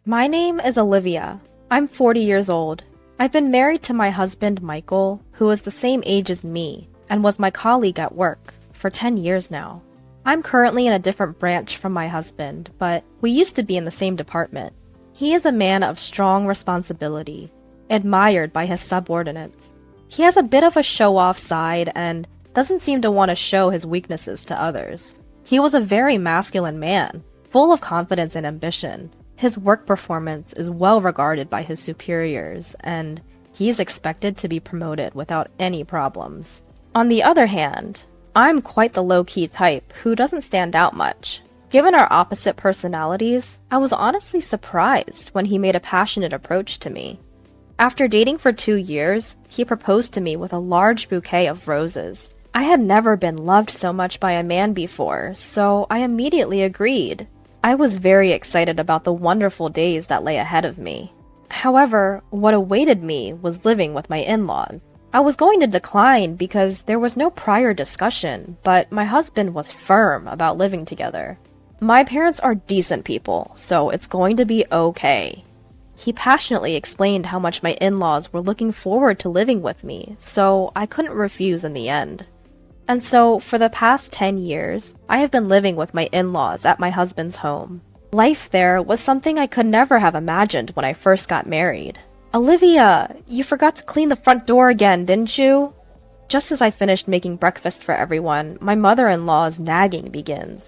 My name is Olivia. I'm 40 years old. I've been married to my husband, Michael, who is the same age as me and was my colleague at work for 10 years now. I'm currently in a different branch from my husband, but we used to be in the same department. He is a man of strong responsibility, admired by his subordinates. He has a bit of a show-off side and doesn't seem to want to show his weaknesses to others. He was a very masculine man, full of confidence and ambition. His work performance is well regarded by his superiors, and he is expected to be promoted without any problems. On the other hand, I'm quite the low-key type who doesn't stand out much. Given our opposite personalities, I was honestly surprised when he made a passionate approach to me. After dating for 2 years, he proposed to me with a large bouquet of roses. I had never been loved so much by a man before, so I immediately agreed. I was very excited about the wonderful days that lay ahead of me. However, what awaited me was living with my in-laws. I was going to decline because there was no prior discussion, but my husband was firm about living together. My parents are decent people, so it's going to be okay. He passionately explained how much my in-laws were looking forward to living with me, so I couldn't refuse in the end. And so, for the past 10 years, I have been living with my in-laws at my husband's home. Life there was something I could never have imagined when I first got married. Olivia, you forgot to clean the front door again, didn't you? Just as I finished making breakfast for everyone, my mother-in-law's nagging begins.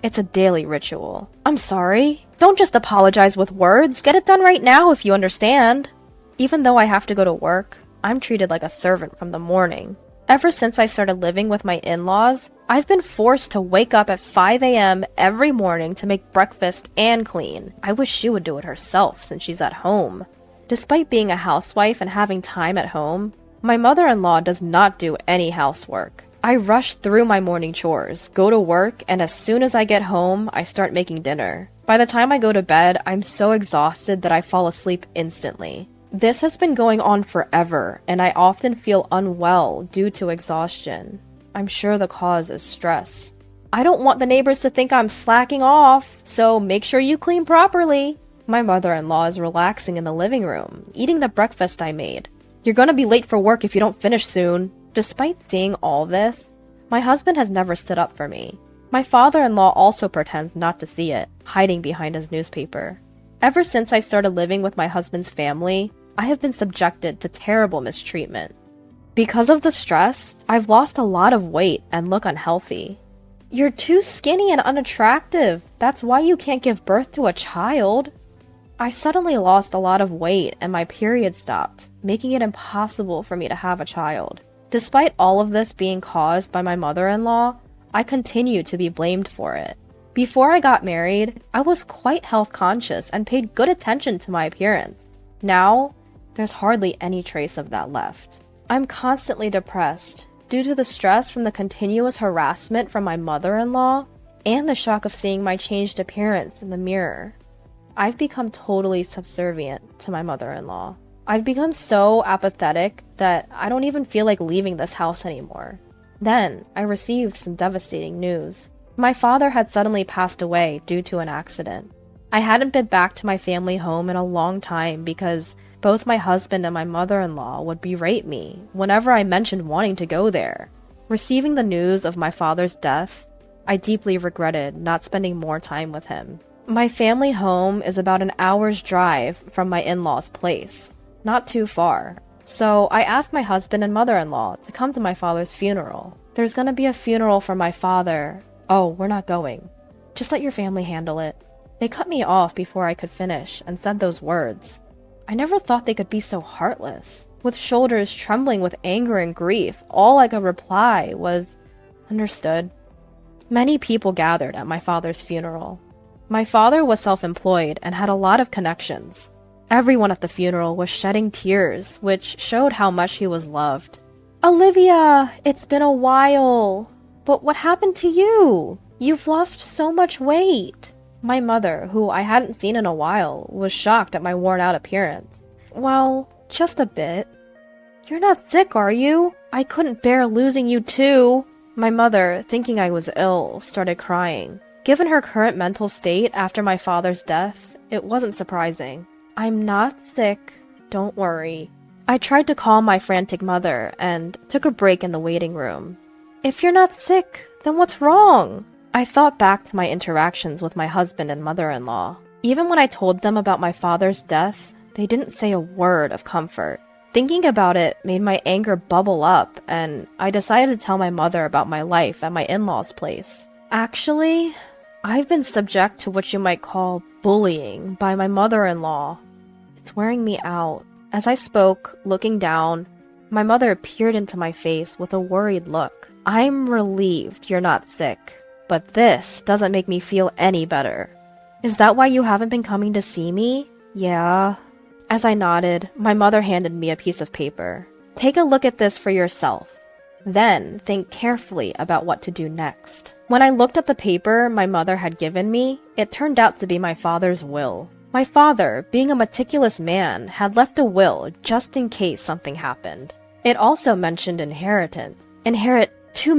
It's a daily ritual. I'm sorry. Don't just apologize with words. Get it done right now if you understand. Even though I have to go to work, I'm treated like a servant from the morning. Ever since I started living with my in-laws, I've been forced to wake up at 5 a.m. every morning to make breakfast and clean. I wish she would do it herself since she's at home. Despite being a housewife and having time at home, my mother-in-law does not do any housework. I rush through my morning chores, go to work, and as soon as I get home, I start making dinner. By the time I go to bed, I'm so exhausted that I fall asleep instantly. This has been going on forever, and I often feel unwell due to exhaustion. I'm sure the cause is stress. I don't want the neighbors to think I'm slacking off, so make sure you clean properly. My mother-in-law is relaxing in the living room, eating the breakfast I made. You're gonna be late for work if you don't finish soon. Despite seeing all this, my husband has never stood up for me. My father-in-law also pretends not to see it, hiding behind his newspaper. Ever since I started living with my husband's family, I have been subjected to terrible mistreatment. Because of the stress, I've lost a lot of weight and look unhealthy. You're too skinny and unattractive. That's why you can't give birth to a child. I suddenly lost a lot of weight and my period stopped, making it impossible for me to have a child. Despite all of this being caused by my mother-in-law, I continue to be blamed for it. Before I got married, I was quite health conscious and paid good attention to my appearance. Now, there's hardly any trace of that left. I'm constantly depressed due to the stress from the continuous harassment from my mother-in-law and the shock of seeing my changed appearance in the mirror. I've become totally subservient to my mother-in-law. I've become so apathetic that I don't even feel like leaving this house anymore. Then, I received some devastating news. My father had suddenly passed away due to an accident. I hadn't been back to my family home in a long time because both my husband and my mother-in-law would berate me whenever I mentioned wanting to go there. Receiving the news of my father's death, I deeply regretted not spending more time with him. My family home is about an hour's drive from my in-laws' place, not too far. So I asked my husband and mother-in-law to come to my father's funeral. There's gonna be a funeral for my father. Oh, we're not going. Just let your family handle it. They cut me off before I could finish and said those words. I never thought they could be so heartless. With shoulders trembling with anger and grief, all I could reply was, "Understood." Many people gathered at my father's funeral. My father was self-employed and had a lot of connections. Everyone at the funeral was shedding tears, which showed how much he was loved. "Olivia, it's been a while. But what happened to you? You've lost so much weight." My mother, who I hadn't seen in a while, was shocked at my worn-out appearance. "Well, just a bit." "You're not sick, are you? I couldn't bear losing you too." My mother, thinking I was ill, started crying. Given her current mental state after my father's death, it wasn't surprising. I'm not sick, don't worry. I tried to calm my frantic mother and took a break in the waiting room. If you're not sick, then what's wrong? I thought back to my interactions with my husband and mother-in-law. Even when I told them about my father's death, they didn't say a word of comfort. Thinking about it made my anger bubble up, and I decided to tell my mother about my life at my in-laws' place. Actually, I've been subject to what you might call bullying by my mother-in-law. It's wearing me out. As I spoke, looking down, my mother peered into my face with a worried look. I'm relieved you're not sick, but this doesn't make me feel any better. Is that why you haven't been coming to see me? Yeah. As I nodded, my mother handed me a piece of paper. Take a look at this for yourself. Then think carefully about what to do next. When I looked at the paper my mother had given me, it turned out to be my father's will. My father, being a meticulous man, had left a will just in case something happened. It also mentioned inheritance. Inherit $2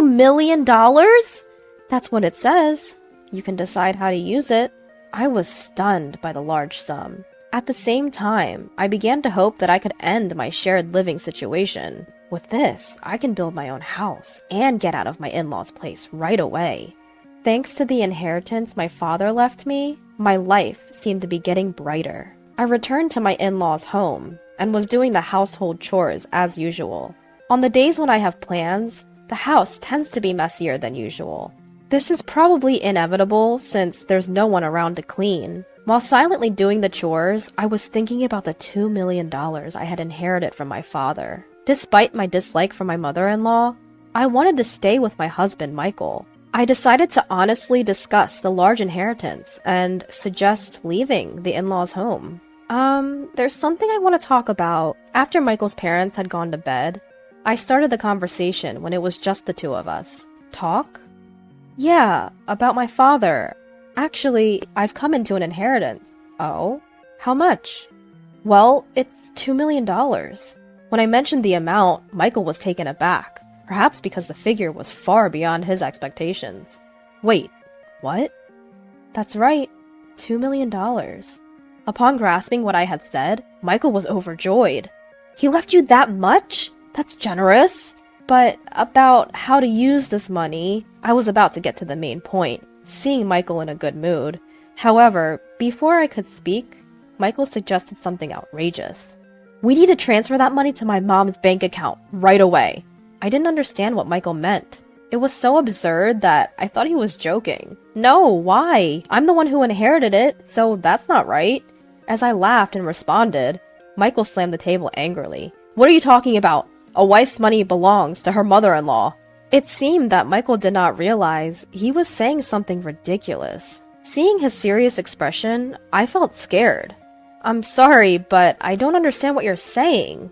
million? That's what it says. You can decide how to use it. I was stunned by the large sum. At the same time, I began to hope that I could end my shared living situation. With this, I can build my own house and get out of my in-laws' place right away. Thanks to the inheritance my father left me, my life seemed to be getting brighter. I returned to my in-laws' home and was doing the household chores as usual. On the days when I have plans, the house tends to be messier than usual. This is probably inevitable since there's no one around to clean. While silently doing the chores, I was thinking about the $2 million I had inherited from my father. Despite my dislike for my mother-in-law, I wanted to stay with my husband, Michael. I decided to honestly discuss the large inheritance and suggest leaving the in-laws' home. There's something I want to talk about. After Michael's parents had gone to bed, I started the conversation when it was just the two of us. Talk? Yeah, about my father. Actually, I've come into an inheritance. Oh? How much? Well, it's $2 million. When I mentioned the amount, Michael was taken aback, perhaps because the figure was far beyond his expectations. Wait, what? That's right, $2 million. Upon grasping what I had said, Michael was overjoyed. He left you that much? That's generous. But about how to use this money, I was about to get to the main point, seeing Michael in a good mood. However, before I could speak, Michael suggested something outrageous. We need to transfer that money to my mom's bank account right away. I didn't understand what Michael meant. It was so absurd that I thought he was joking. No, why? I'm the one who inherited it, so that's not right. As I laughed and responded, Michael slammed the table angrily. What are you talking about? A wife's money belongs to her mother-in-law. It seemed that Michael did not realize he was saying something ridiculous. Seeing his serious expression, I felt scared. I'm sorry, but I don't understand what you're saying.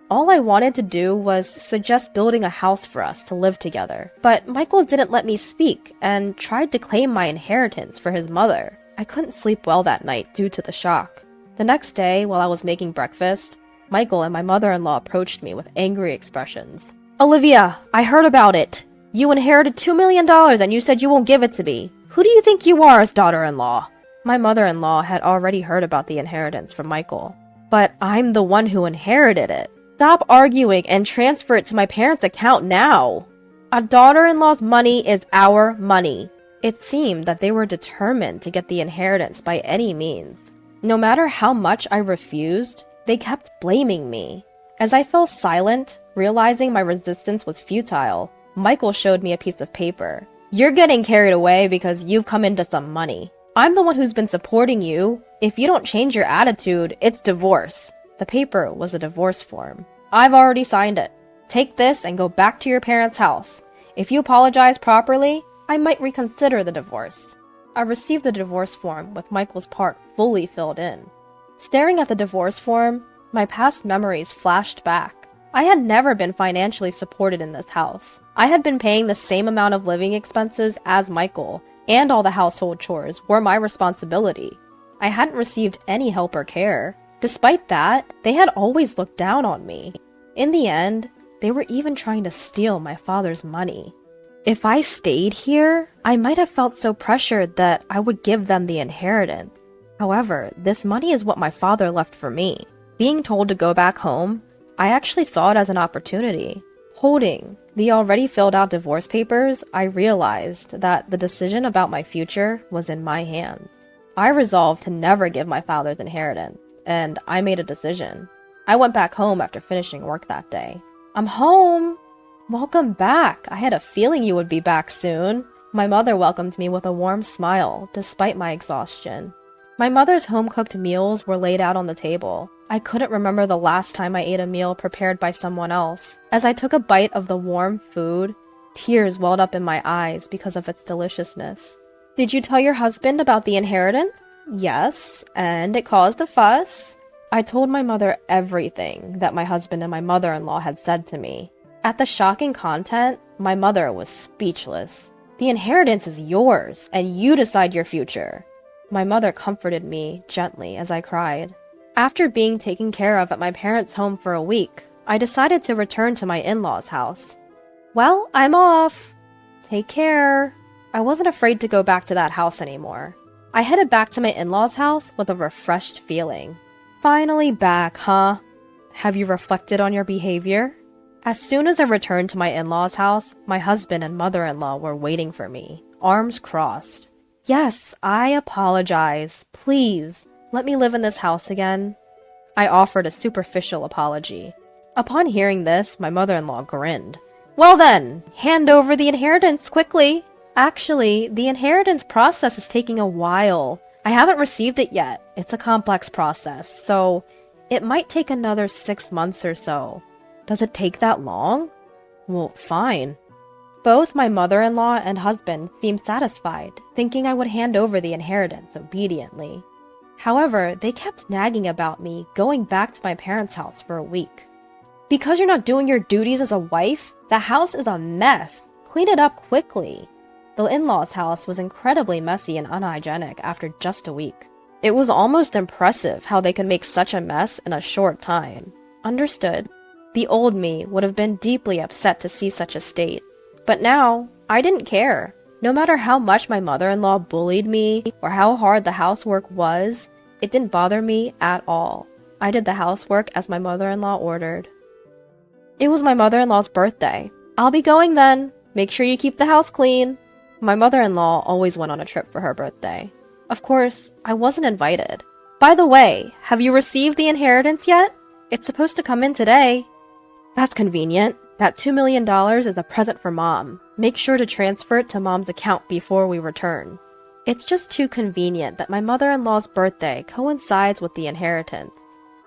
All I wanted to do was suggest building a house for us to live together. But Michael didn't let me speak and tried to claim my inheritance for his mother. I couldn't sleep well that night due to the shock. The next day, while I was making breakfast, Michael and my mother-in-law approached me with angry expressions. Olivia, I heard about it. You inherited $2 million and you said you won't give it to me. Who do you think you are as daughter-in-law? My mother-in-law had already heard about the inheritance from Michael. But I'm the one who inherited it. Stop arguing and transfer it to my parents' account now. A daughter-in-law's money is our money. It seemed that they were determined to get the inheritance by any means. No matter how much I refused, they kept blaming me. As I fell silent, realizing my resistance was futile, Michael showed me a piece of paper. You're getting carried away because you've come into some money. I'm the one who's been supporting you. If you don't change your attitude, it's divorce. The paper was a divorce form. I've already signed it. Take this and go back to your parents' house. If you apologize properly, I might reconsider the divorce. I received the divorce form with Michael's part fully filled in. Staring at the divorce form, my past memories flashed back. I had never been financially supported in this house. I had been paying the same amount of living expenses as Michael, and all the household chores were my responsibility. I hadn't received any help or care. Despite that, they had always looked down on me. In the end, they were even trying to steal my father's money. If I stayed here, I might have felt so pressured that I would give them the inheritance. However, this money is what my father left for me. Being told to go back home, I actually saw it as an opportunity. Holding the already filled out divorce papers, I realized that the decision about my future was in my hands. I resolved to never give my father's inheritance, and I made a decision. I went back home after finishing work that day. I'm home! Welcome back! I had a feeling you would be back soon. My mother welcomed me with a warm smile, despite my exhaustion. My mother's home-cooked meals were laid out on the table. I couldn't remember the last time I ate a meal prepared by someone else. As I took a bite of the warm food, tears welled up in my eyes because of its deliciousness. Did you tell your husband about the inheritance? Yes, and it caused a fuss. I told my mother everything that my husband and my mother-in-law had said to me. At the shocking content, my mother was speechless. The inheritance is yours, and you decide your future. My mother comforted me gently as I cried. After being taken care of at my parents' home for a week, I decided to return to my in-laws' house. Well, I'm off. Take care. I wasn't afraid to go back to that house anymore. I headed back to my in-laws' house with a refreshed feeling. Finally back, huh? Have you reflected on your behavior? As soon as I returned to my in-laws' house, my husband and mother-in-law were waiting for me, arms crossed. Yes, I apologize. Please, let me live in this house again. I offered a superficial apology. Upon hearing this, my mother-in-law grinned. Well then, hand over the inheritance quickly. Actually, the inheritance process is taking a while. I haven't received it yet. It's a complex process, so it might take another 6 months or so. Does it take that long? Well, fine. Both my mother-in-law and husband seemed satisfied, thinking I would hand over the inheritance obediently. However, they kept nagging about me going back to my parents' house for a week. Because you're not doing your duties as a wife, the house is a mess. Clean it up quickly. The in-laws' house was incredibly messy and unhygienic after just a week. It was almost impressive how they could make such a mess in a short time. Understood. The old me would have been deeply upset to see such a state. But now, I didn't care. No matter how much my mother-in-law bullied me or how hard the housework was, it didn't bother me at all. I did the housework as my mother-in-law ordered. It was my mother-in-law's birthday. I'll be going then. Make sure you keep the house clean. My mother-in-law always went on a trip for her birthday. Of course, I wasn't invited. By the way, have you received the inheritance yet? It's supposed to come in today. That's convenient. That $2 million is a present for Mom. Make sure to transfer it to Mom's account before we return. It's just too convenient that my mother-in-law's birthday coincides with the inheritance.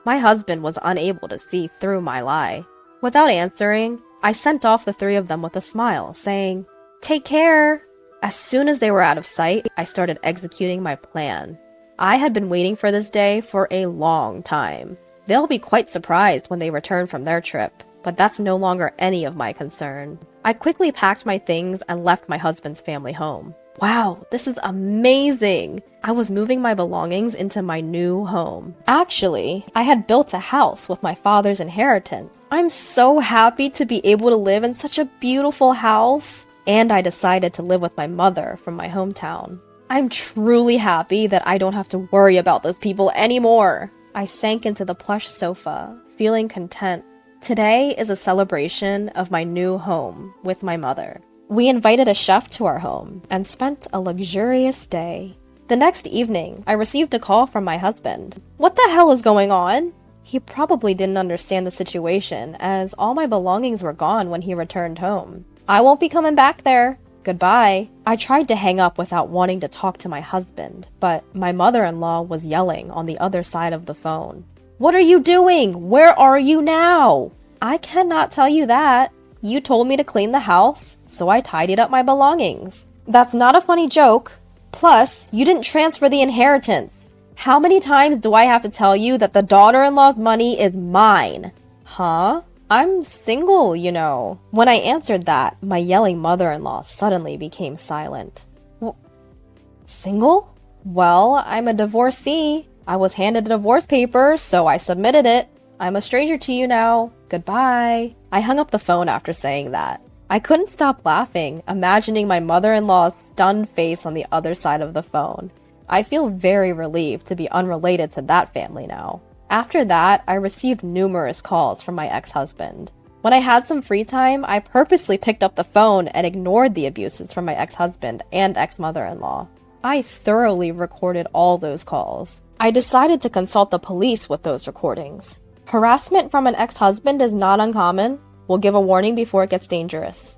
My husband was unable to see through my lie. Without answering, I sent off the three of them with a smile, saying, "Take care." As soon as they were out of sight, I started executing my plan. I had been waiting for this day for a long time. They'll be quite surprised when they return from their trip. But that's no longer any of my concern. I quickly packed my things and left my husband's family home. Wow, this is amazing! I was moving my belongings into my new home. Actually, I had built a house with my father's inheritance. I'm so happy to be able to live in such a beautiful house. And I decided to live with my mother from my hometown. I'm truly happy that I don't have to worry about those people anymore. I sank into the plush sofa, feeling content. Today is a celebration of my new home with my mother. We invited a chef to our home and spent a luxurious day. The next evening, I received a call from my husband. What the hell is going on? He probably didn't understand the situation, as all my belongings were gone when he returned home. I won't be coming back there. Goodbye. I tried to hang up without wanting to talk to my husband, but my mother-in-law was yelling on the other side of the phone. What are you doing? Where are you now? I cannot tell you that. You told me to clean the house, so I tidied up my belongings. That's not a funny joke. Plus, you didn't transfer the inheritance. How many times do I have to tell you that the daughter-in-law's money is mine? Huh? I'm single, you know. When I answered that, my yelling mother-in-law suddenly became silent. Single? Well, I'm a divorcee. I was handed a divorce paper, so I submitted it. I'm a stranger to you now. Goodbye. I hung up the phone after saying that. I couldn't stop laughing, imagining my mother-in-law's stunned face on the other side of the phone. I feel very relieved to be unrelated to that family now. After that, I received numerous calls from my ex-husband. When I had some free time, I purposely picked up the phone and ignored the abuses from my ex-husband and ex-mother-in-law. I thoroughly recorded all those calls. I decided to consult the police with those recordings. Harassment from an ex-husband is not uncommon. We'll give a warning before it gets dangerous.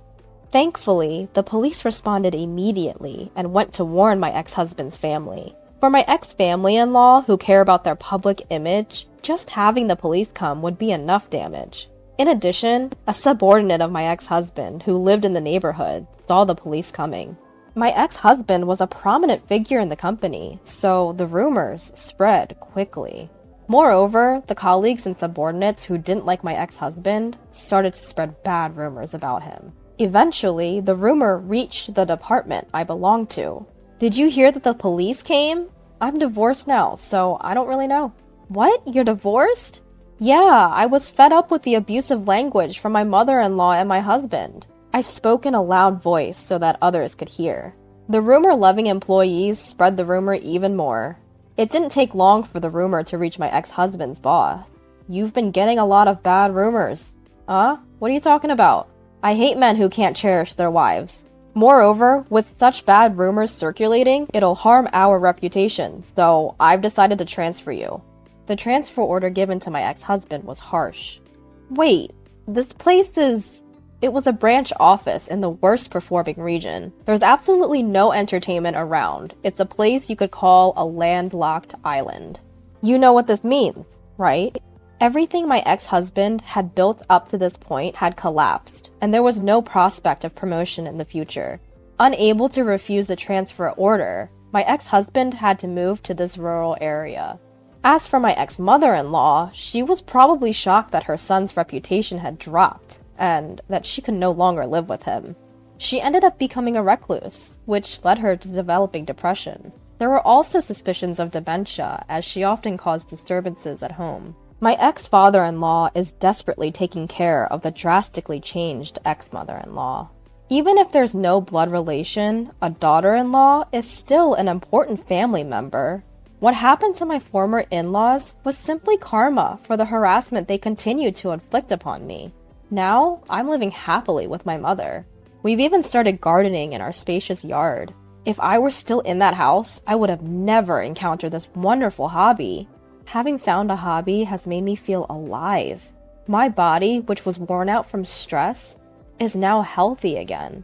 Thankfully, the police responded immediately and went to warn my ex-husband's family. For my ex-family-in-law who care about their public image, just having the police come would be enough damage. In addition, a subordinate of my ex-husband who lived in the neighborhood saw the police coming. My ex-husband was a prominent figure in the company, so the rumors spread quickly. Moreover, the colleagues and subordinates who didn't like my ex-husband started to spread bad rumors about him. Eventually, the rumor reached the department I belonged to. Did you hear that the police came? I'm divorced now, so I don't really know. What? You're divorced? Yeah, I was fed up with the abusive language from my mother-in-law and my husband. I spoke in a loud voice so that others could hear. The rumor-loving employees spread the rumor even more. It didn't take long for the rumor to reach my ex-husband's boss. You've been getting a lot of bad rumors. Huh? What are you talking about? I hate men who can't cherish their wives. Moreover, with such bad rumors circulating, it'll harm our reputation, so I've decided to transfer you. The transfer order given to my ex-husband was harsh. Wait, this place is... It was a branch office in the worst performing region. There's absolutely no entertainment around. It's a place you could call a landlocked island. You know what this means, right? Everything my ex-husband had built up to this point had collapsed, and there was no prospect of promotion in the future. Unable to refuse the transfer order, my ex-husband had to move to this rural area. As for my ex-mother-in-law, she was probably shocked that her son's reputation had dropped, and that she could no longer live with him. She ended up becoming a recluse, which led her to developing depression. There were also suspicions of dementia, as she often caused disturbances at home. My ex-father-in-law is desperately taking care of the drastically changed ex-mother-in-law. Even if there's no blood relation, a daughter-in-law is still an important family member. What happened to my former in-laws was simply karma for the harassment they continued to inflict upon me. Now, I'm living happily with my mother. We've even started gardening in our spacious yard. If I were still in that house, I would have never encountered this wonderful hobby. Having found a hobby has made me feel alive. My body, which was worn out from stress, is now healthy again.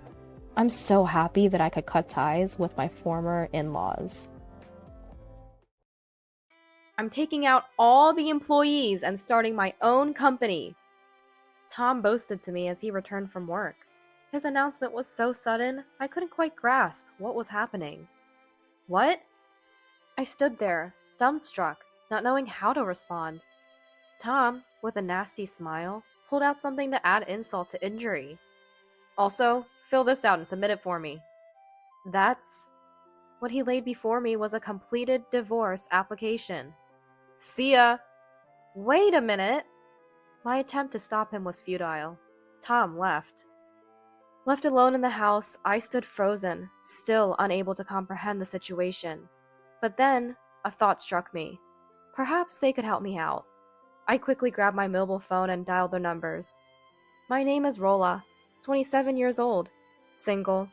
I'm so happy that I could cut ties with my former in-laws. I'm taking out all the employees and starting my own company. Tom boasted to me as he returned from work. His announcement was so sudden, I couldn't quite grasp what was happening. What? I stood there, dumbstruck, not knowing how to respond. Tom, with a nasty smile, pulled out something to add insult to injury. Also, fill this out and submit it for me. What he laid before me was a completed divorce application. See ya! Wait a minute! My attempt to stop him was futile. Tom left. Left alone in the house, I stood frozen, still unable to comprehend the situation. But then, a thought struck me. Perhaps they could help me out. I quickly grabbed my mobile phone and dialed their numbers. My name is Rolla, 27 years old, single,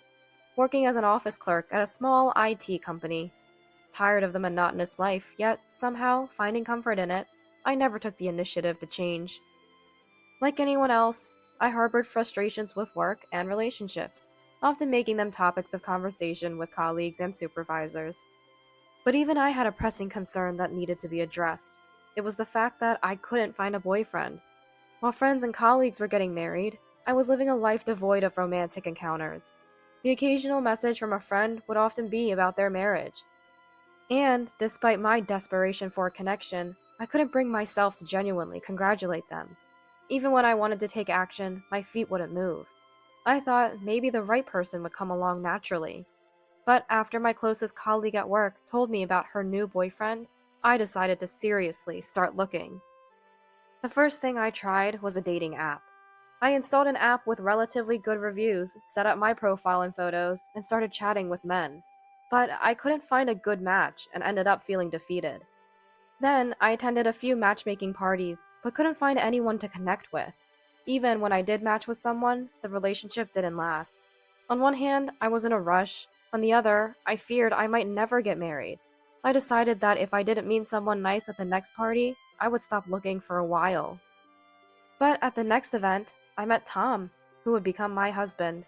working as an office clerk at a small IT company. Tired of the monotonous life, yet somehow finding comfort in it, I never took the initiative to change. Like anyone else, I harbored frustrations with work and relationships, often making them topics of conversation with colleagues and supervisors. But even I had a pressing concern that needed to be addressed. It was the fact that I couldn't find a boyfriend. While friends and colleagues were getting married, I was living a life devoid of romantic encounters. The occasional message from a friend would often be about their marriage. And, despite my desperation for a connection, I couldn't bring myself to genuinely congratulate them. Even when I wanted to take action, my feet wouldn't move. I thought maybe the right person would come along naturally. But after my closest colleague at work told me about her new boyfriend, I decided to seriously start looking. The first thing I tried was a dating app. I installed an app with relatively good reviews, set up my profile and photos, and started chatting with men. but I couldn't find a good match and ended up feeling defeated. Then I attended a few matchmaking parties, but couldn't find anyone to connect with. Even when I did match with someone, the relationship didn't last. On one hand, I was in a rush. On the other, I feared I might never get married. I decided that if I didn't meet someone nice at the next party, I would stop looking for a while. But at the next event, I met Tom, who would become my husband.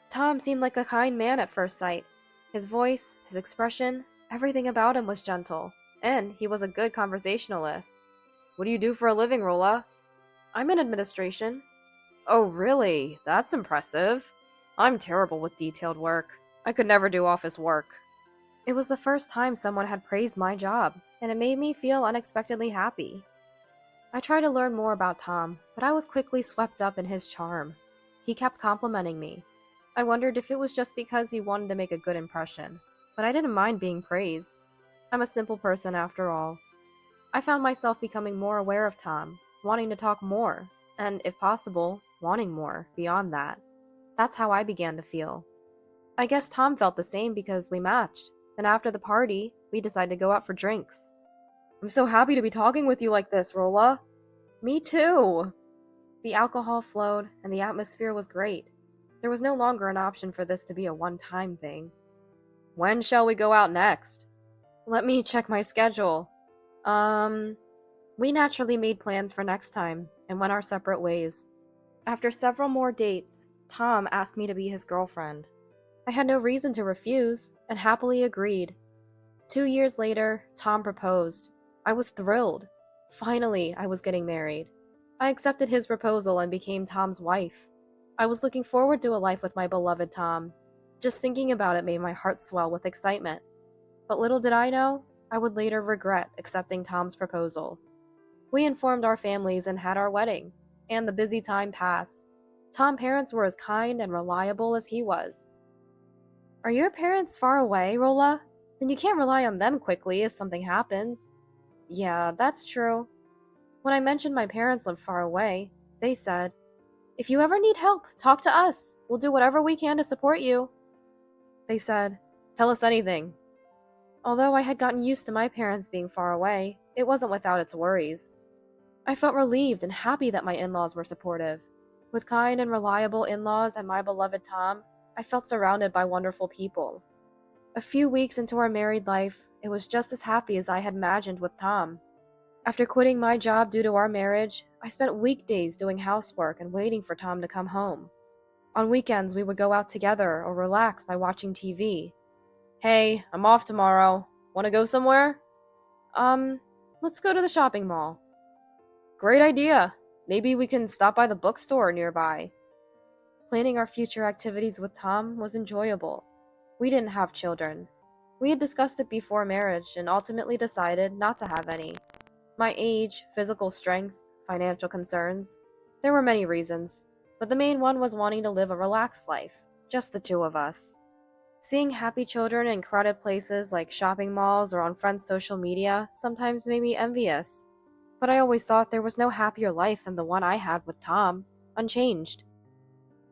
Tom seemed like a kind man at first sight. His voice, his expression, everything about him was gentle, and he was a good conversationalist. "What do you do for a living, Rolla?" "I'm in administration." "Oh, really? That's impressive. I'm terrible with detailed work. I could never do office work." It was the first time someone had praised my job, and it made me feel unexpectedly happy. I tried to learn more about Tom, but I was quickly swept up in his charm. He kept complimenting me. I wondered if it was just because he wanted to make a good impression, but I didn't mind being praised. I'm a simple person after all. I found myself becoming more aware of Tom, wanting to talk more, and, if possible, wanting more beyond that. That's how I began to feel. I guess Tom felt the same because we matched, and after the party, we decided to go out for drinks. "I'm so happy to be talking with you like this, Rolla." "Me too." The alcohol flowed, and the atmosphere was great. There was no longer an option for this to be a one-time thing. "When shall we go out next?" "Let me check my schedule. We naturally made plans for next time, and went our separate ways. After several more dates, Tom asked me to be his girlfriend. I had no reason to refuse, and happily agreed. 2 years later, Tom proposed. I was thrilled. Finally, I was getting married. I accepted his proposal and became Tom's wife. I was looking forward to a life with my beloved Tom. Just thinking about it made my heart swell with excitement. But little did I know, I would later regret accepting Tom's proposal. We informed our families and had our wedding, and the busy time passed. Tom's parents were as kind and reliable as he was. "Are your parents far away, Rolla? Then you can't rely on them quickly if something happens." "Yeah, that's true." When I mentioned my parents lived far away, they said, "If you ever need help, talk to us. We'll do whatever we can to support you." They said, "Tell us anything." Although I had gotten used to my parents being far away, it wasn't without its worries. I felt relieved and happy that my in-laws were supportive. With kind and reliable in-laws and my beloved Tom, I felt surrounded by wonderful people. A few weeks into our married life, it was just as happy as I had imagined with Tom. After quitting my job due to our marriage, I spent weekdays doing housework and waiting for Tom to come home. On weekends, we would go out together or relax by watching TV. "Hey, I'm off tomorrow. Want to go somewhere?" Let's go to the shopping mall." "Great idea. Maybe we can stop by the bookstore nearby." Planning our future activities with Tom was enjoyable. We didn't have children. We had discussed it before marriage and ultimately decided not to have any. My age, physical strength, financial concerns. There were many reasons, but the main one was wanting to live a relaxed life, just the two of us. Seeing happy children in crowded places like shopping malls or on friends' social media sometimes made me envious. But I always thought there was no happier life than the one I had with Tom, unchanged.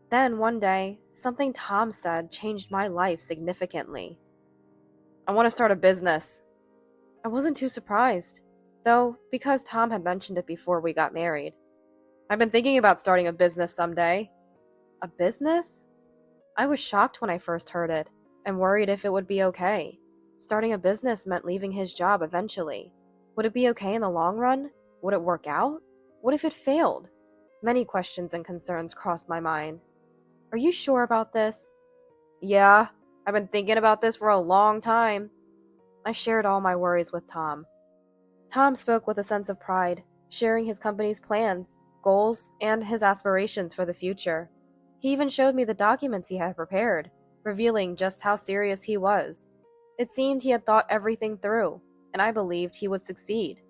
Then one day, something Tom said changed my life significantly. "I want to start a business." I wasn't too surprised, though, because Tom had mentioned it before we got married. "I've been thinking about starting a business someday." A business? I was shocked when I first heard it, and worried if it would be okay. Starting a business meant leaving his job eventually. Would it be okay in the long run? Would it work out? What if it failed? Many questions and concerns crossed my mind. "Are you sure about this?" "Yeah, I've been thinking about this for a long time." I shared all my worries with Tom. Tom spoke with a sense of pride, sharing his company's plans, goals, and his aspirations for the future. He even showed me the documents he had prepared, revealing just how serious he was. It seemed he had thought everything through, and I believed he would succeed.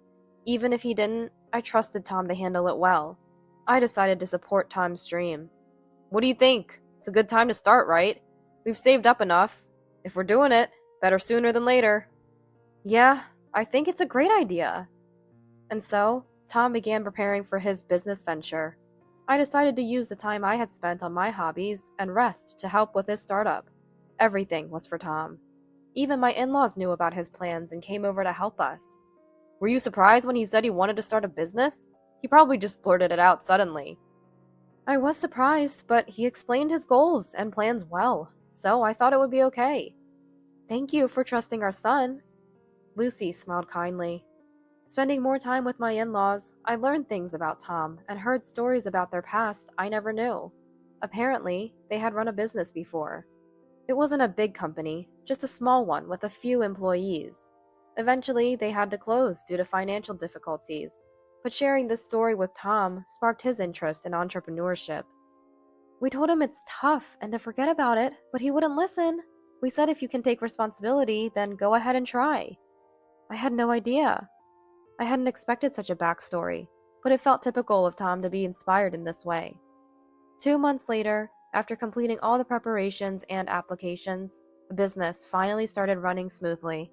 Even if he didn't, I trusted Tom to handle it well. I decided to support Tom's dream. "What do you think? It's a good time to start, right? We've saved up enough. If we're doing it, better sooner than later." "Yeah, I think it's a great idea." And so, Tom began preparing for his business venture. I decided to use the time I had spent on my hobbies and rest to help with his startup. Everything was for Tom. Even my in-laws knew about his plans and came over to help us. Were you surprised when he said he wanted to start a business? He probably just blurted it out suddenly. I was surprised, but he explained his goals and plans well, so I thought it would be okay. Thank you for trusting our son. Lucy smiled kindly. Spending more time with my in-laws, I learned things about Tom and heard stories about their past I never knew. Apparently, they had run a business before. It wasn't a big company, just a small one with a few employees. Eventually, they had to close due to financial difficulties, but sharing this story with Tom sparked his interest in entrepreneurship. We told him it's tough and to forget about it, but he wouldn't listen. We said if you can take responsibility, then go ahead and try. I had no idea. I hadn't expected such a backstory, but it felt typical of Tom to be inspired in this way. 2 months later, after completing all the preparations and applications, the business finally started running smoothly.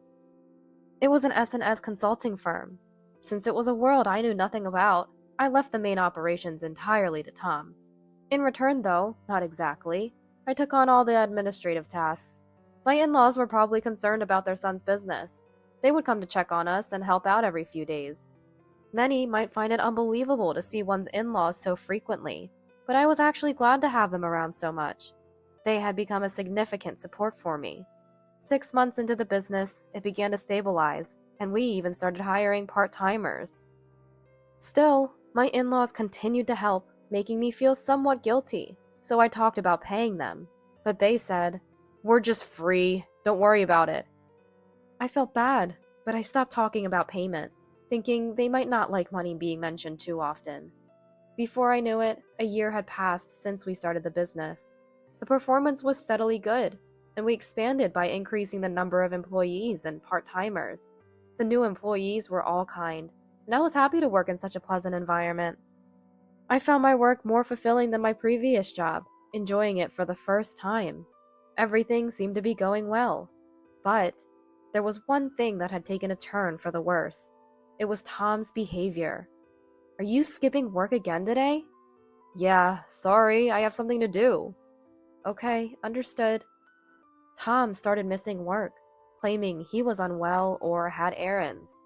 It was an S&S consulting firm. Since it was a world I knew nothing about, I left the main operations entirely to Tom. In return, though, not exactly, I took on all the administrative tasks. My in-laws were probably concerned about their son's business. They would come to check on us and help out every few days. Many might find it unbelievable to see one's in-laws so frequently, but I was actually glad to have them around so much. They had become a significant support for me. 6 months into the business, it began to stabilize, and we even started hiring part-timers. Still, my in-laws continued to help, making me feel somewhat guilty, so I talked about paying them. But they said, "We're just free, don't worry about it." I felt bad, but I stopped talking about payment, thinking they might not like money being mentioned too often. Before I knew it, a year had passed since we started the business. The performance was steadily good, and we expanded by increasing the number of employees and part-timers. The new employees were all kind, and I was happy to work in such a pleasant environment. I found my work more fulfilling than my previous job, enjoying it for the first time. Everything seemed to be going well, but there was one thing that had taken a turn for the worse. It was Tom's behavior. "Are you skipping work again today?" "Yeah, sorry, I have something to do." "Okay, understood." Tom started missing work, claiming he was unwell or had errands.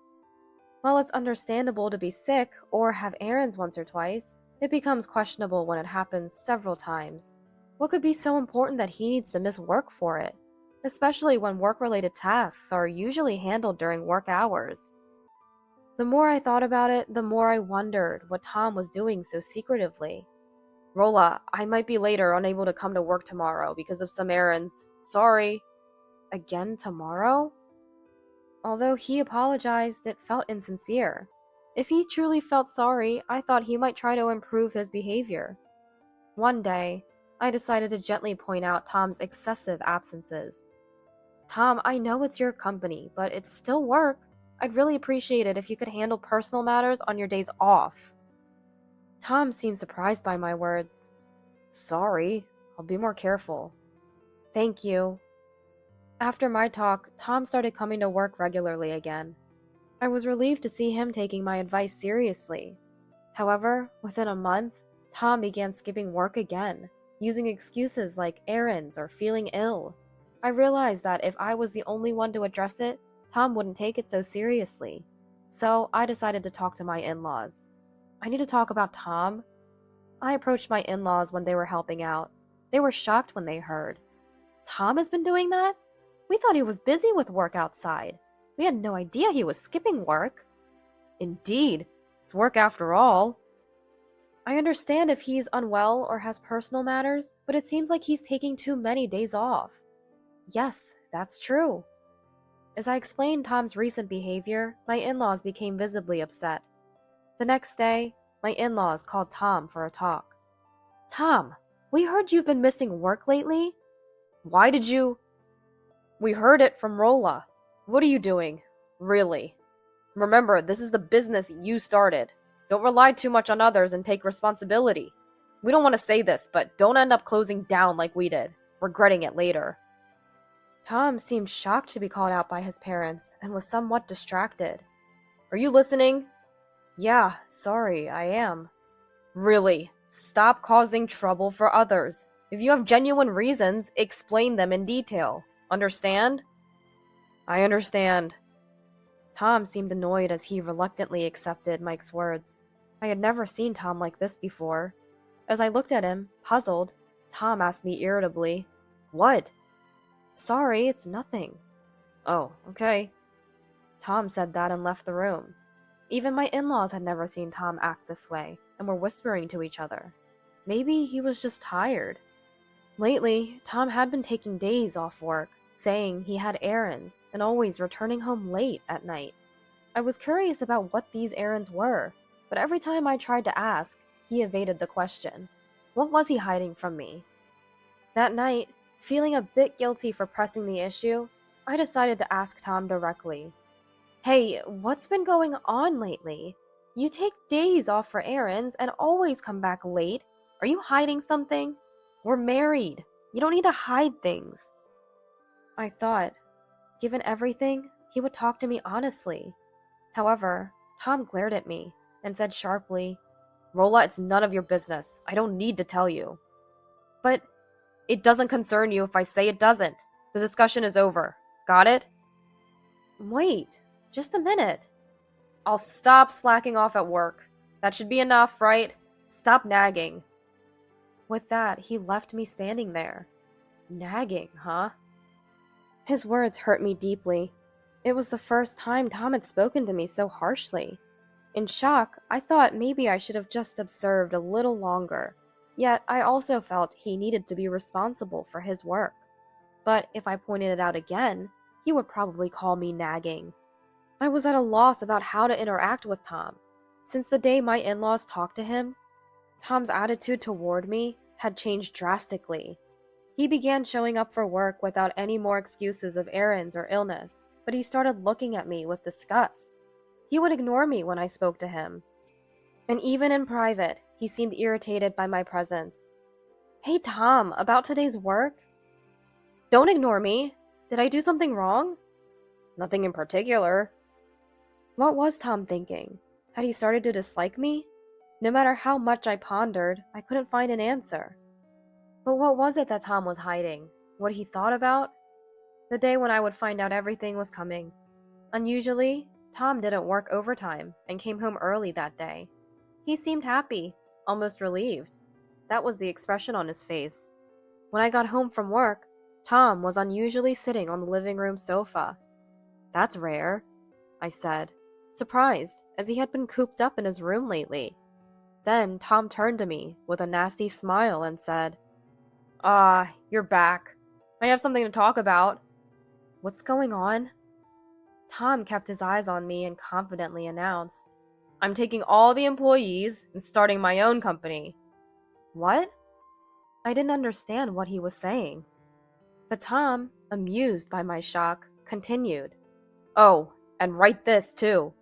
While it's understandable to be sick or have errands once or twice, it becomes questionable when it happens several times. What could be so important that he needs to miss work for it? Especially when work-related tasks are usually handled during work hours. The more I thought about it, the more I wondered what Tom was doing so secretively. "Rolla, I might be later, unable to come to work tomorrow because of some errands. Sorry." Again tomorrow? Although he apologized, it felt insincere. If he truly felt sorry, I thought he might try to improve his behavior. One day, I decided to gently point out Tom's excessive absences. "Tom, I know it's your company, but it's still work. I'd really appreciate it if you could handle personal matters on your days off." Tom seemed surprised by my words. "Sorry, I'll be more careful." "Thank you." After my talk, Tom started coming to work regularly again. I was relieved to see him taking my advice seriously. However, within a month, Tom began skipping work again, using excuses like errands or feeling ill. I realized that if I was the only one to address it, Tom wouldn't take it so seriously. So I decided to talk to my in-laws. I need to talk about Tom. I approached my in-laws when they were helping out. They were shocked when they heard. "Tom has been doing that? We thought he was busy with work outside. We had no idea he was skipping work." "Indeed, it's work after all." "I understand if he's unwell or has personal matters, but it seems like he's taking too many days off." "Yes, that's true." As I explained Tom's recent behavior, my in-laws became visibly upset. The next day, my in-laws called Tom for a talk. "Tom, we heard you've been missing work lately." "Why did you?" "We heard it from Rolla. What are you doing? Really? Remember, this is the business you started. Don't rely too much on others and take responsibility. We don't want to say this, but don't end up closing down like we did, regretting it later." Tom seemed shocked to be called out by his parents and was somewhat distracted. "Are you listening?" "Yeah, sorry, I am." "Really, stop causing trouble for others. If you have genuine reasons, explain them in detail. Understand?" I understand. Tom seemed annoyed as he reluctantly accepted Mike's words. I had never seen Tom like this before. As I looked at him, puzzled, Tom asked me irritably, "What?" "Sorry, it's nothing." "Oh, okay." Tom said that and left the room. Even my in-laws had never seen Tom act this way and were whispering to each other. Maybe he was just tired. Lately, Tom had been taking days off work, saying he had errands and always returning home late at night. I was curious about what these errands were, but every time I tried to ask, he evaded the question. What was he hiding from me? That night, feeling a bit guilty for pressing the issue, I decided to ask Tom directly. "Hey, what's been going on lately? You take days off for errands and always come back late. Are you hiding something? We're married. You don't need to hide things." I thought, given everything, he would talk to me honestly. However, Tom glared at me and said sharply, "Rolla, it's none of your business. I don't need to tell you." "But it doesn't concern you if I say it doesn't. The discussion is over. Got it?" "Wait, just a minute." "I'll stop slacking off at work. That should be enough, right? Stop nagging." With that, he left me standing there. Nagging, huh? His words hurt me deeply. It was the first time Tom had spoken to me so harshly. In shock, I thought maybe I should have just observed a little longer. Yet, I also felt he needed to be responsible for his work. But if I pointed it out again, he would probably call me nagging. I was at a loss about how to interact with Tom. Since the day my in-laws talked to him, Tom's attitude toward me had changed drastically. He began showing up for work without any more excuses of errands or illness, but he started looking at me with disgust. He would ignore me when I spoke to him. And even in private, he seemed irritated by my presence. "Hey Tom, about today's work?" "Don't ignore me. Did I do something wrong?" "Nothing in particular." What was Tom thinking? Had he started to dislike me? No matter how much I pondered, I couldn't find an answer. But what was it that Tom was hiding? What he thought about? The day when I would find out everything was coming. Unusually, Tom didn't work overtime and came home early that day. He seemed happy, almost relieved. That was the expression on his face. When I got home from work, Tom was unusually sitting on the living room sofa. "That's rare," I said, surprised, as he had been cooped up in his room lately. Then Tom turned to me with a nasty smile and said, "Ah, you're back. I have something to talk about." "What's going on?" Tom kept his eyes on me and confidently announced, "I'm taking all the employees and starting my own company." "What?" I didn't understand what he was saying. But Tom, amused by my shock, continued, "Oh, and write this too."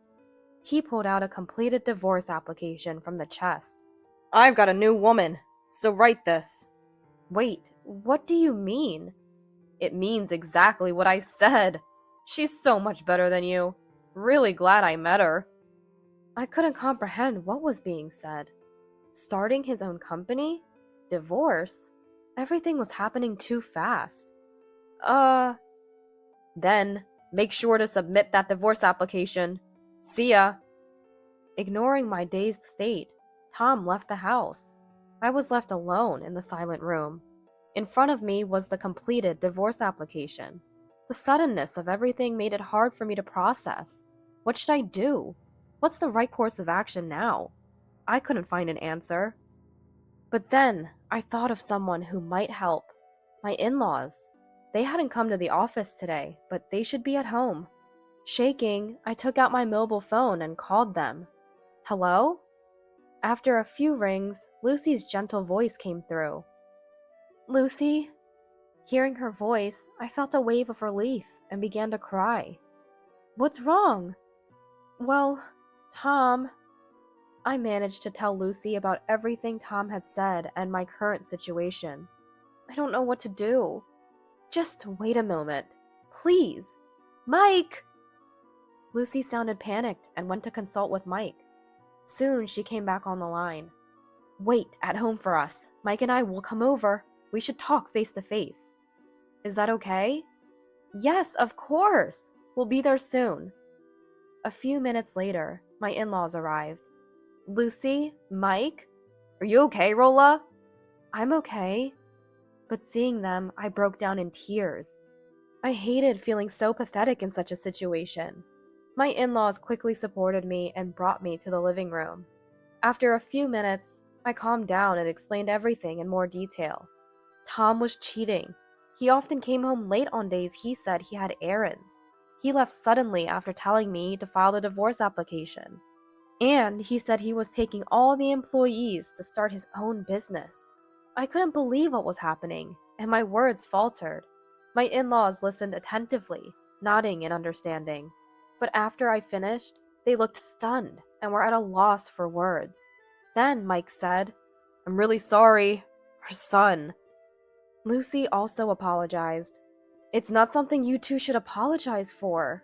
He pulled out a completed divorce application from the chest. "I've got a new woman, so write this." "Wait, what do you mean?" "It means exactly what I said. She's so much better than you. Really glad I met her." I couldn't comprehend what was being said. Starting his own company? Divorce? Everything was happening too fast. Then, make sure to submit that divorce application. See ya." Ignoring my dazed state, Tom left the house. I was left alone in the silent room. In front of me was the completed divorce application. The suddenness of everything made it hard for me to process. What should I do? What's the right course of action now? I couldn't find an answer. But then, I thought of someone who might help. My in-laws. They hadn't come to the office today, but they should be at home. Shaking, I took out my mobile phone and called them. "Hello?" After a few rings, Lucy's gentle voice came through. "Lucy?" Hearing her voice, I felt a wave of relief and began to cry. "What's wrong?" "Well, Tom..." I managed to tell Lucy about everything Tom had said and my current situation. "I don't know what to do." "Just wait a moment. Please. Mike!" Lucy sounded panicked and went to consult with Mike. Soon she came back on the line. "Wait at home for us. Mike and I will come over. We should talk face to face." "Is that okay?" "Yes, of course." We'll be there soon." A few minutes later, my in-laws arrived. "Lucy? Mike? Are you okay, Rolla?" "I'm okay." But seeing them, I broke down in tears. I hated feeling so pathetic in such a situation. My in-laws quickly supported me and brought me to the living room. After a few minutes, I calmed down and explained everything in more detail. Tom was cheating. He often came home late on days he said he had errands. He left suddenly after telling me to file the divorce application. And he said he was taking all the employees to start his own business. I couldn't believe what was happening, and my words faltered. My in-laws listened attentively, nodding in understanding. But after I finished, they looked stunned and were at a loss for words. Then Mike said, "I'm really sorry. Our son." Lucy also apologized. "It's not something you two should apologize for."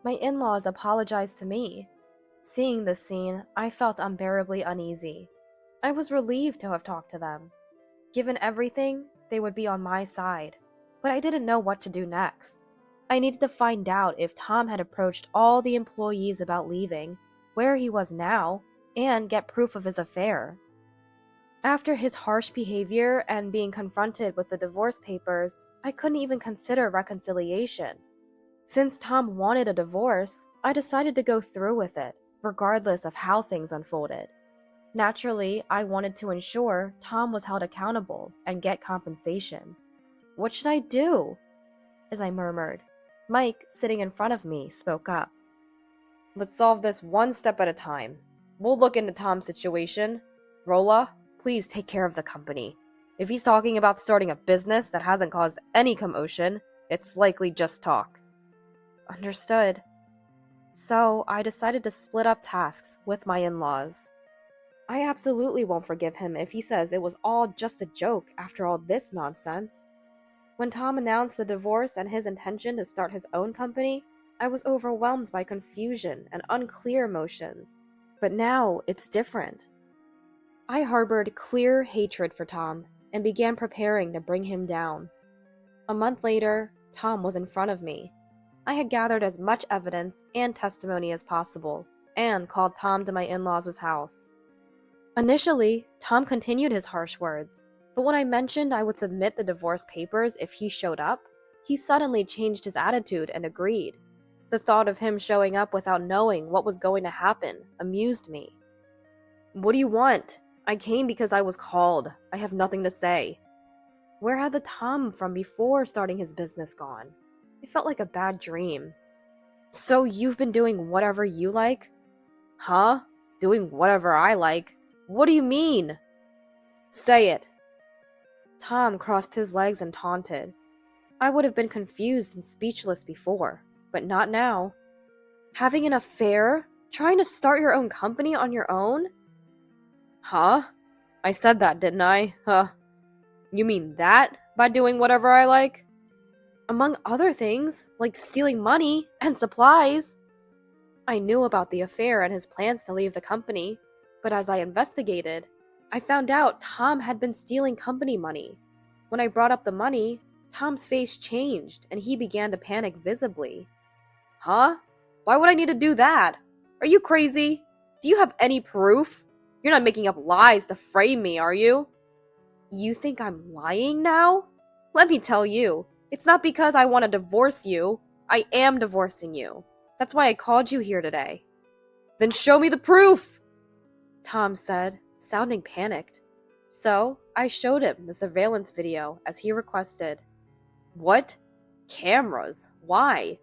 My in-laws apologized to me. Seeing this scene, I felt unbearably uneasy. I was relieved to have talked to them. Given everything, they would be on my side, but I didn't know what to do next. I needed to find out if Tom had approached all the employees about leaving, where he was now, and get proof of his affair. After his harsh behavior and being confronted with the divorce papers, I couldn't even consider reconciliation. Since Tom wanted a divorce, I decided to go through with it, regardless of how things unfolded. Naturally, I wanted to ensure Tom was held accountable and get compensation. "What should I do?" As I murmured, Mike, sitting in front of me, spoke up. "Let's solve this one step at a time. We'll look into Tom's situation. Rolla, please take care of the company. If he's talking about starting a business that hasn't caused any commotion, it's likely just talk." Understood. So I decided to split up tasks with my in-laws. I absolutely won't forgive him if he says it was all just a joke after all this nonsense. When Tom announced the divorce and his intention to start his own company, I was overwhelmed by confusion and unclear emotions. But now it's different. I harbored clear hatred for Tom and began preparing to bring him down. A month later, Tom was in front of me. I had gathered as much evidence and testimony as possible and called Tom to my in-laws' house. Initially, Tom continued his harsh words, but when I mentioned I would submit the divorce papers if he showed up, he suddenly changed his attitude and agreed. The thought of him showing up without knowing what was going to happen amused me. "What do you want? I came because I was called. I have nothing to say." Where had the Tom from before starting his business gone? It felt like a bad dream. "So you've been doing whatever you like?" "Huh? Doing whatever I like? What do you mean?" "Say it." Tom crossed his legs and taunted. I would have been confused and speechless before, but not now. "Having an affair? Trying to start your own company on your own?" "Huh? I said that, didn't I? Huh? You mean that by doing whatever I like?" "Among other things, like stealing money and supplies." I knew about the affair and his plans to leave the company, but as I investigated, I found out Tom had been stealing company money. When I brought up the money, Tom's face changed and he began to panic visibly. "Huh? Why would I need to do that? Are you crazy? Do you have any proof? You're not making up lies to frame me, are you?" "You think I'm lying now? Let me tell you, it's not because I want to divorce you. I am divorcing you. That's why I called you here today." "Then show me the proof," Tom said, sounding panicked. So I showed him the surveillance video as he requested. "What? Cameras? Why?"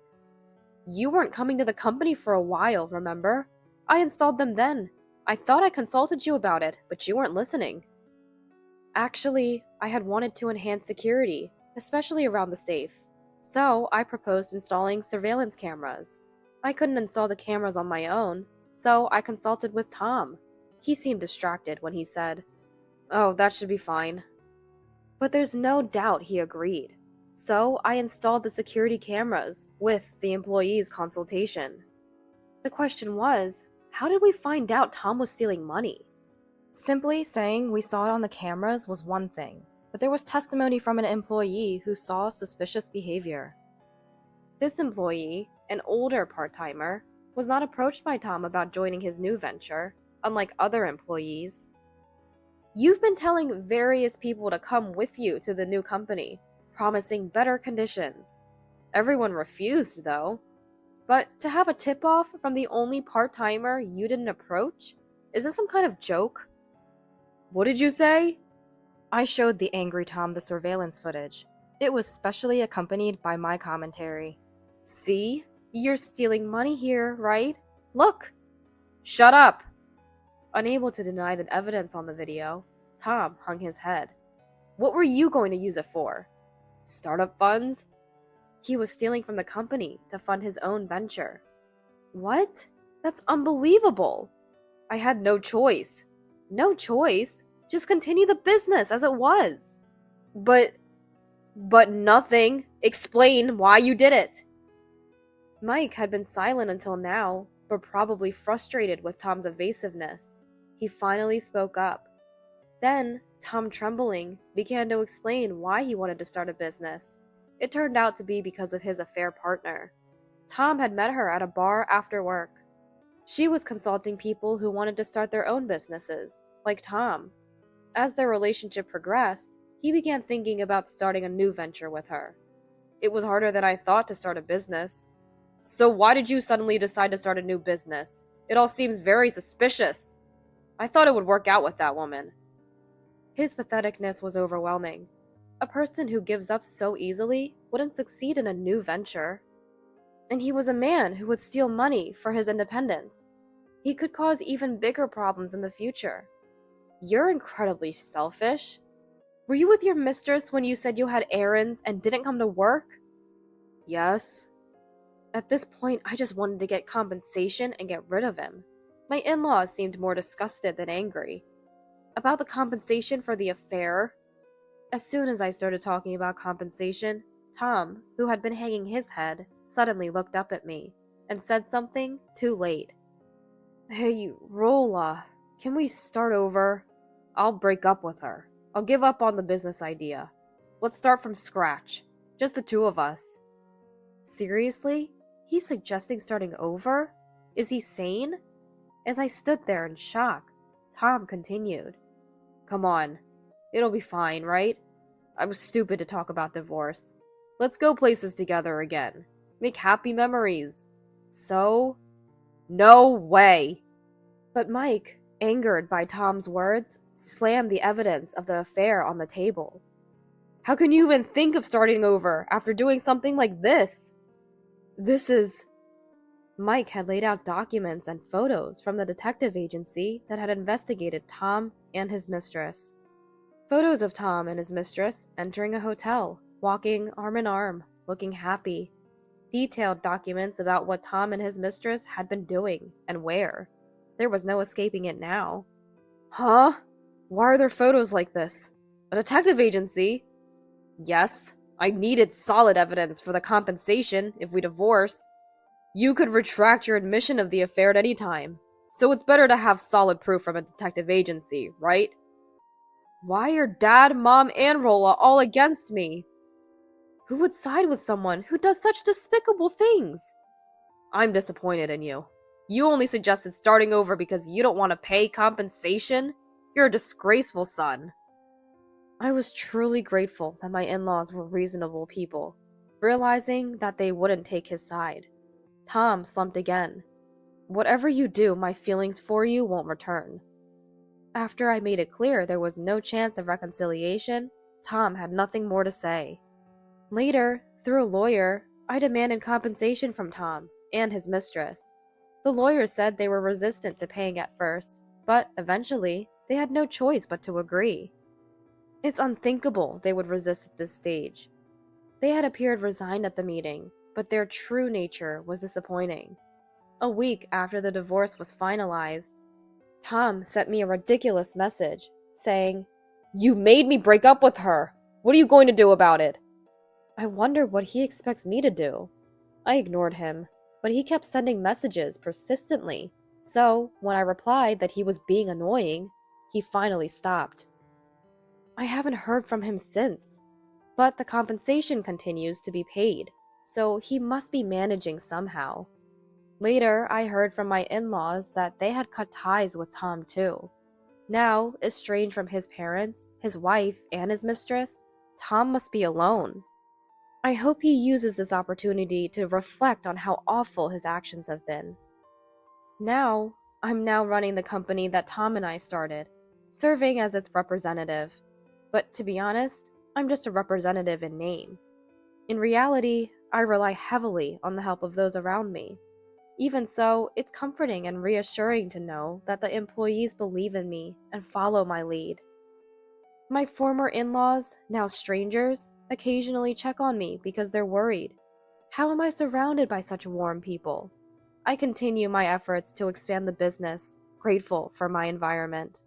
"You weren't coming to the company for a while, remember? I installed them then. I thought I consulted you about it, but you weren't listening." Actually, I had wanted to enhance security, especially around the safe. So I proposed installing surveillance cameras. I couldn't install the cameras on my own, so I consulted with Tom. He seemed distracted when he said, "Oh, that should be fine." But there's no doubt he agreed. So I installed the security cameras with the employee's consultation. The question was, how did we find out Tom was stealing money? Simply saying we saw it on the cameras was one thing, but there was testimony from an employee who saw suspicious behavior. This employee, an older part-timer, was not approached by Tom about joining his new venture, unlike other employees. You've been telling various people to come with you to the new company, promising better conditions. Everyone refused, though. But to have a tip-off from the only part-timer you didn't approach? Is this some kind of joke? What did you say? I showed the angry Tom the surveillance footage. It was specially accompanied by my commentary. See? You're stealing money here, right? Look! Shut up! Unable to deny the evidence on the video, Tom hung his head. What were you going to use it for? Startup funds? He was stealing from the company to fund his own venture. What? That's unbelievable! I had no choice. No choice? Just continue the business as it was. But nothing. Explain why you did it. Mike had been silent until now, but probably frustrated with Tom's evasiveness. He finally spoke up. Then, Tom, trembling, began to explain why he wanted to start a business. It turned out to be because of his affair partner. Tom had met her at a bar after work. She was consulting people who wanted to start their own businesses, like Tom. As their relationship progressed, he began thinking about starting a new venture with her. It was harder than I thought to start a business. So why did you suddenly decide to start a new business? It all seems very suspicious. I thought it would work out with that woman. His patheticness was overwhelming. A person who gives up so easily wouldn't succeed in a new venture. And he was a man who would steal money for his independence. He could cause even bigger problems in the future. You're incredibly selfish. Were you with your mistress when you said you had errands and didn't come to work? Yes. At this point, I just wanted to get compensation and get rid of him. My in-laws seemed more disgusted than angry. About the compensation for the affair? As soon as I started talking about compensation, Tom, who had been hanging his head, suddenly looked up at me and said something too late. Hey, Rolla, can we start over? I'll break up with her. I'll give up on the business idea. Let's start from scratch. Just the two of us. Seriously? He's suggesting starting over? Is he sane? As I stood there in shock, Tom continued. Come on. It'll be fine, right? I was stupid to talk about divorce. Let's go places together again. Make happy memories. So? No way! But Mike, angered by Tom's words, slammed the evidence of the affair on the table. How can you even think of starting over after doing something like this? This is... Mike had laid out documents and photos from the detective agency that had investigated Tom and his mistress. Photos of Tom and his mistress entering a hotel, walking arm in arm, looking happy. Detailed documents about what Tom and his mistress had been doing and where. There was no escaping it now. Huh? Why are there photos like this? A detective agency? Yes, I needed solid evidence for the compensation if we divorce. You could retract your admission of the affair at any time, so it's better to have solid proof from a detective agency, right? Why are Dad, Mom, and Rolla all against me? Who would side with someone who does such despicable things? I'm disappointed in you. You only suggested starting over because you don't want to pay compensation? You're a disgraceful son. I was truly grateful that my in-laws were reasonable people, realizing that they wouldn't take his side. Tom slumped again. Whatever you do, my feelings for you won't return. After I made it clear there was no chance of reconciliation, Tom had nothing more to say. Later, through a lawyer, I demanded compensation from Tom and his mistress. The lawyer said they were resistant to paying at first, but eventually, they had no choice but to agree. It's unthinkable they would resist at this stage. They had appeared resigned at the meeting, but their true nature was disappointing. A week after the divorce was finalized, Tom sent me a ridiculous message, saying, "You made me break up with her! What are you going to do about it?" I wonder what he expects me to do. I ignored him, but he kept sending messages persistently, so when I replied that he was being annoying, he finally stopped. I haven't heard from him since, but the compensation continues to be paid, so he must be managing somehow. Later, I heard from my in-laws that they had cut ties with Tom too. Now, estranged from his parents, his wife, and his mistress, Tom must be alone. I hope he uses this opportunity to reflect on how awful his actions have been. I'm now running the company that Tom and I started, serving as its representative. But to be honest, I'm just a representative in name. In reality, I rely heavily on the help of those around me. Even so, it's comforting and reassuring to know that the employees believe in me and follow my lead. My former in-laws, now strangers, occasionally check on me because they're worried. How am I surrounded by such warm people? I continue my efforts to expand the business, grateful for my environment.